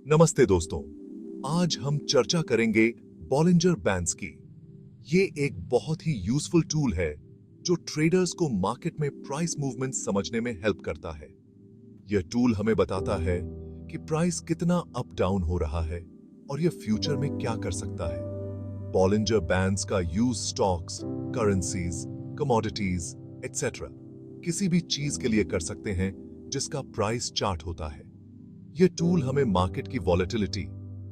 नमस्ते दोस्तों, आज हम चर्चा करेंगे बॉलिंजर बैंड्स की। ये एक बहुत ही यूजफुल टूल है जो ट्रेडर्स को मार्केट में प्राइस मूवमेंट समझने में हेल्प करता है। यह टूल हमें बताता है कि प्राइस कितना अप डाउन हो रहा है और यह फ्यूचर में क्या कर सकता है। बॉलिंजर बैंड्स का use stocks, currencies, commodities etcetera किसी भी चीज के लिए कर सकते हैं जिसका प्राइस चार्ट होता है। यह टूल हमें मार्केट की वॉलेटिलिटी,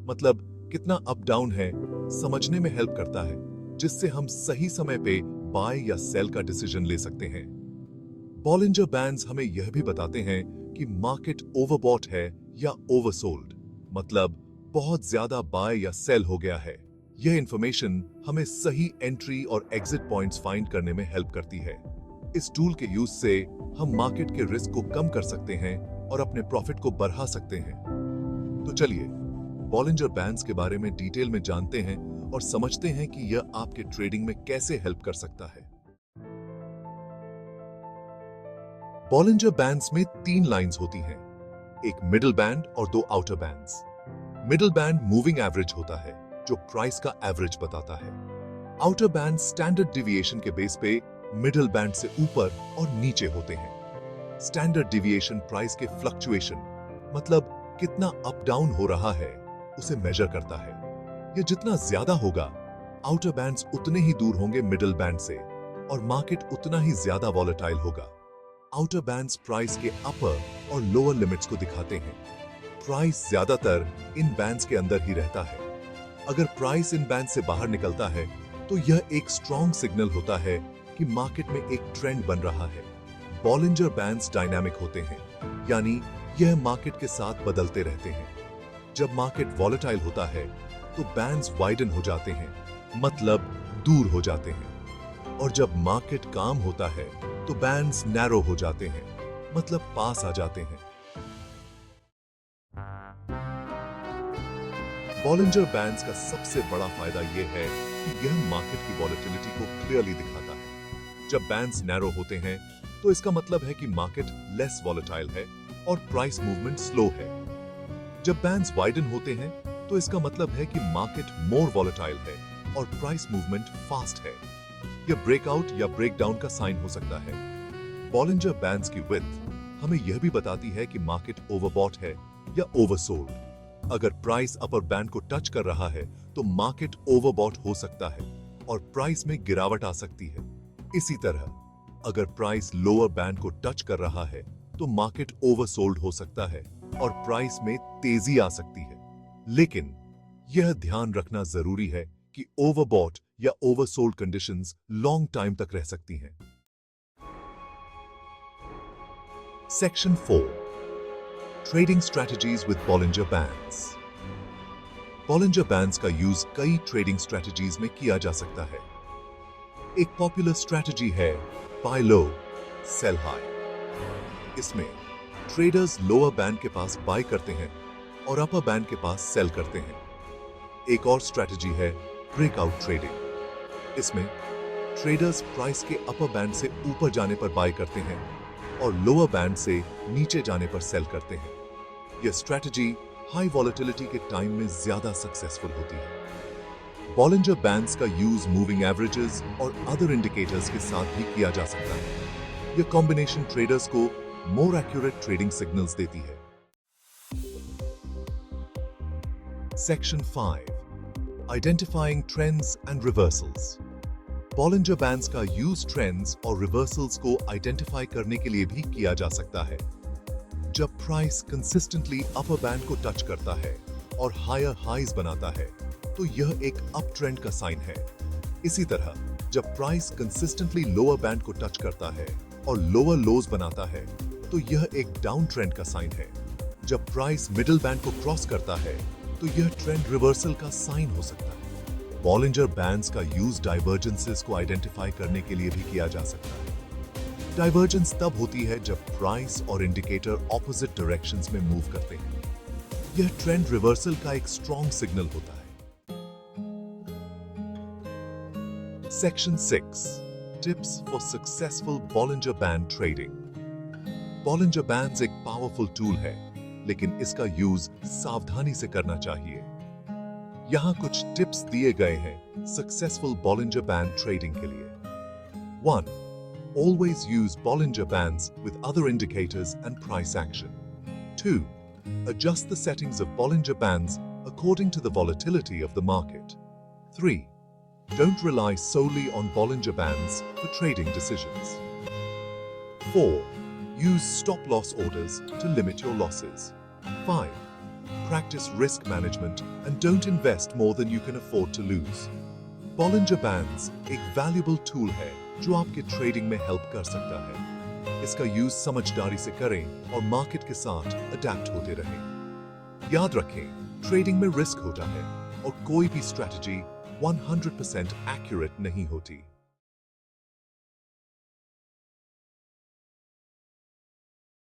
मतलब कितना अप डाउन है, समझने में हेल्प करता है, जिससे हम सही समय पे बाय या सेल का डिसीजन ले सकते हैं। बॉलिंजर बैंड्स हमें यह भी बताते हैं कि मार्केट ओवरबॉट है या ओवरसोल्ड, मतलब बहुत ज्यादा बाय या सेल हो गया है। यह इंफॉर्मेशन हमें सही एंट्री और एग्जिट पॉइंट्स फाइंड करने में हेल्प करती है। इस टूल के यूज से हम मार्केट के रिस्क को कम कर सकते हैं और अपने प्रॉफिट को बढ़ा सकते हैं। तो चलिए बॉलिंजर बैंड्स के बारे में डिटेल में जानते हैं और समझते हैं कि यह आपके ट्रेडिंग में कैसे हेल्प कर सकता है। बॉलिंजर बैंड्स में 3 लाइंस होती हैं, एक मिडिल बैंड और 2 outer bands. Middle band moving average होता है जो प्राइस का एवरेज बताता है। आउटर बैंड स्टैंडर्ड डिविएशन के बेस पे मिडिल बैंड से ऊपर और नीचे होते हैं। स्टैंडर्ड डिविएशन प्राइस के फ्लक्चुएशन, मतलब कितना अप डाउन हो रहा है, उसे मेजर करता है। यह जितना ज्यादा होगा, आउटर बैंड्स उतने ही दूर होंगे मिडिल बैंड से और मार्केट उतना ही ज्यादा वॉलेटाइल होगा। आउटर बैंड्स प्राइस के अपर और लोअर लिमिट्स को दिखाते हैं। प्राइस ज्यादातर इन बैंड्स के अंदर ही रहता है। अगर प्राइस इन बैंड से बाहर निकलता है तो यह एक स्ट्रॉन्ग सिग्नल होता है कि मार्केट में एक ट्रेंड बन रहा है। बॉलिंजर बैंड्स डायनामिक होते हैं, यानी यह मार्केट के साथ बदलते रहते हैं। जब मार्केट वॉलेटाइल होता है तो बैंड्स वाइडन हो जाते हैं, मतलब दूर हो जाते हैं, और जब मार्केट काम होता है तो बैंड्स नैरो हो जाते हैं, मतलब पास आ जाते हैं। बॉलिंजर बैंड्स का सबसे बड़ा फायदा यह है कि यह मार्केट की वॉलेटिलिटी को क्लियरली दिखाता है। जब बैंड्स नैरो होते हैं तो इसका मतलब है कि मार्केट लेस वॉलेटाइल है और प्राइस मूवमेंट स्लो है। जब बैंड्स वाइडन होते हैं तो इसका मतलब है कि मार्केट मोर वॉलेटाइल है और प्राइस मूवमेंट फास्ट है। यह ब्रेकआउट या ब्रेकडाउन का साइन हो सकता है। बॉलिंजर बैंड्स की विड्थ हमें यह भी बताती है कि मार्केट ओवरबॉट है या ओवरसोल्ड। अगर प्राइस अपर बैंड को टच कर रहा है तो मार्केट ओवरबॉट हो सकता है और प्राइस में गिरावट आ सकती है। इसी तरह अगर प्राइस लोअर बैंड को टच कर रहा है तो मार्केट ओवरसोल्ड हो सकता है और प्राइस में तेजी आ सकती है। लेकिन यह ध्यान रखना जरूरी है कि ओवरबॉट या ओवरसोल्ड कंडीशंस लॉन्ग टाइम तक रह सकती हैं। Section 4, trading strategies with Bollinger bands. Bollinger bands का यूज कई ट्रेडिंग स्ट्रेटजीज में किया जा सकता है। एक पॉपुलर स्ट्रेटजी है बाय लो सेल हाई। इसमें ट्रेडर्स लोअर बैंड के पास बाय करते हैं और अपर बैंड के पास सेल करते हैं। एक और स्ट्रेटजी है ब्रेकआउट ट्रेडिंग। इसमें ट्रेडर्स प्राइस के अपर बैंड से ऊपर जाने पर बाय करते हैं और लोअर बैंड से नीचे जाने पर सेल करते हैं। यह स्ट्रेटजी हाई वॉलेटिलिटी के टाइम में ज्यादा सक्सेसफुल होती है। बॉलिंजर बैंड्स का यूज मूविंग एवरेजेस और अदर इंडिकेटर्स के साथ भी किया जा सकता है। यह कॉम्बिनेशन ट्रेडर्स को मोर एक्यूरेट ट्रेडिंग सिग्नल्स देती है। Section 5, identifying trends and reversals. Bollinger bands का यूज ट्रेंड्स और रिवर्सल्स को आइडेंटिफाई करने के लिए भी किया जा सकता है। जब प्राइस कंसिस्टेंटली अपर बैंड को टच करता है और हायर हाइज बनाता है तो यह एक अप ट्रेंड का साइन है। इसी तरह जब प्राइस कंसिस्टेंटली लोअर बैंड को टच करता है और लोअर लोज बनाता है तो यह एक डाउन ट्रेंड का साइन है। जब प्राइस मिडिल बैंड को क्रॉस करता है तो यह ट्रेंड रिवर्सल का साइन हो सकता है। बॉलिंजर बैंड्स का यूज डाइवर्जेंसेस को आइडेंटिफाई करने के लिए भी किया जा सकता है। डाइवर्जेंस तब होती है जब प्राइस और इंडिकेटर ऑपोजिट डायरेक्शंस में मूव करते हैं। यह ट्रेंड रिवर्सल का एक स्ट्रॉन्ग सिग्नल होता है। Section 6, Tips for Successful Bollinger Band Trading। Bollinger Bands एक पावरफुल टूल है लेकिन इसका यूज सावधानी से करना चाहिए। यहाँ कुछ टिप्स दिए गए हैं सक्सेसफुल बॉलिंजर बैंड ट्रेडिंग के लिए। 1. Always use Bollinger Bands with other indicators and price action. 2. Adjust the settings of Bollinger Bands according to the volatility of the market. 3. Don't rely solely on Bollinger Bands for trading decisions. 4. Use stop-loss orders to limit your losses. 5. Practice risk management and don't invest more than you can afford to lose. Bollinger Bands एक valuable tool है जो आपके trading में help कर सकता है। इसका use समझदारी से करें और मार्केट के साथ अडेप्ट होते रहें। याद रखें, ट्रेडिंग में रिस्क होता है और कोई भी स्ट्रेटजी 100% एक्यूरेट नहीं होती।